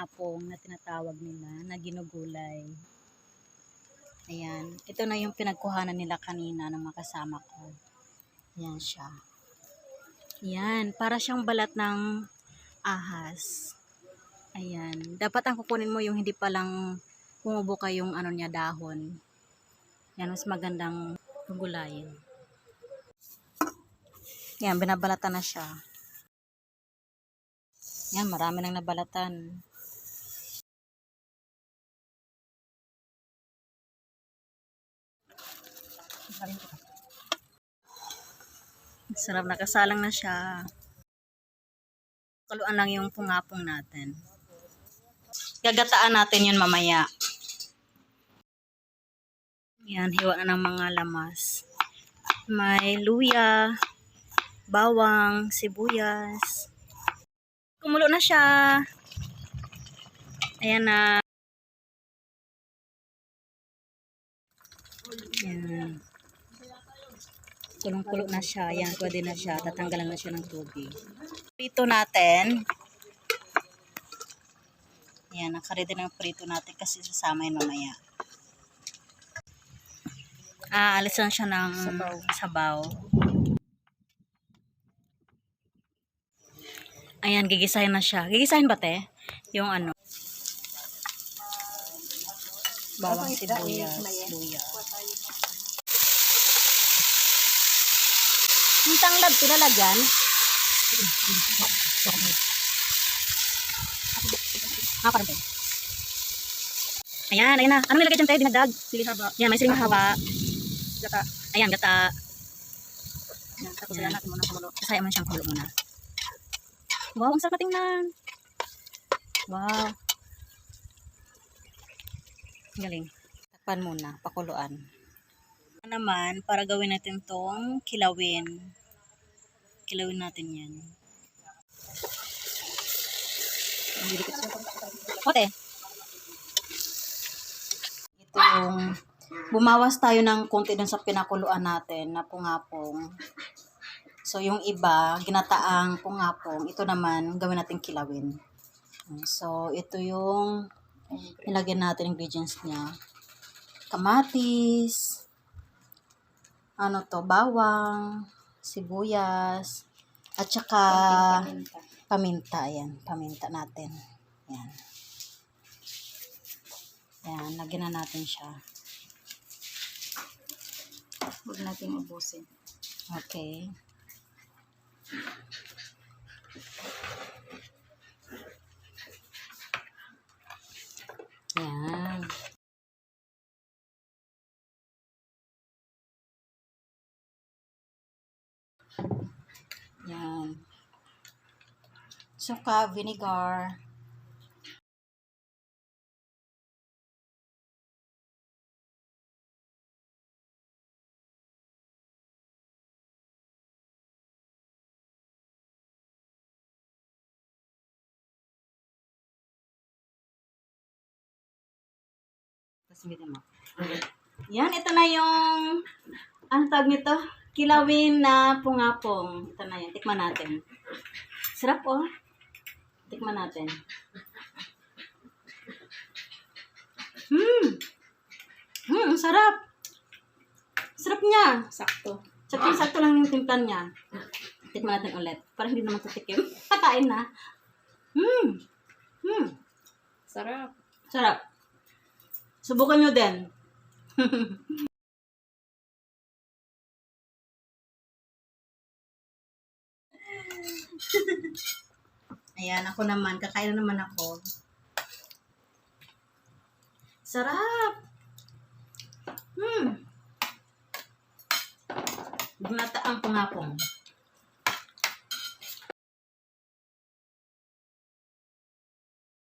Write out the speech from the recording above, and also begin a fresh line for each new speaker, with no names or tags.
pang-apong na tinatawag nila na ginugulay. Ayan. Ito na yung pinagkuhanan nila kanina ng mga kasama ko. Ayan siya. Ayan. Para siyang balat ng ahas. Ayan. Dapat ang kukunin mo yung hindi palang pumubuka yung ano niya, dahon. Yan, mas magandang gulayin. Yan, binabalatan na siya. Yan, marami nang nabalatan. Sarap, nakasalang na siya. Kaluan lang yung pungapong natin. Gagataan natin yun mamaya. Yan, hiwa na ng mga lamas. May luya, bawang, sibuyas. Kumulo na siya. Ayan na. Ayan. Kulong-kulo na siya. Ayan, pwede na siya. Tatanggalan na siya ng tubig. Prito natin. Ayan, nakaredy na yung prito natin kasi sasama yun mamaya. Alis lang siya ng sabaw. Ayan, gigisahin na siya. Gigisahin ba, te? Yung ano? Bawang, sibuyas, luya. Yung tanglad, pinalagyan. Parang tayo. Ayan, ayan na. Anong nilagay dyan tayo? Dinagdag? Siling haba. Ayan, may siling haba. Gata. Ayan, gata. Ayan, tapos ayan natin muna kumulo. Kasaya mo siyang kumulo muna. Wow, ang sarap na tingnan. Wow. Galing. Takpan muna, pakuluan. Naman, para gawin natin tong kilawin. Kilawin natin yan. Ote. Ito yung bumawas tayo ng konti dun sa pinakuluan natin na pungapong. So, yung iba, ginataang pungapong. Ito naman, gawin natin kilawin. So, ito yung nilagyan natin ingredients niya. Kamatis, ano to, bawang, sibuyas, at saka paminta. Ayan, paminta natin. Ayan. Ayan, lagyan na natin siya. Huwag natin ubusin. Okay. Ayan. Ayan. Suka, vinegar. Yan, ito na yung ang tawag nito, kilawin na pungapong. Ito na yan, tikman natin. Sarap oh. Tikman natin. Sarap. Sarap niya. Sakto. Sakto lang yung timplan niya. Tikman natin ulit. Para hindi naman tutikim. Kakain na.
Sarap.
Sarap. Subukan nyo din. Ayan, ako naman. Kakain na naman ako. Sarap! Ginataang pungapong.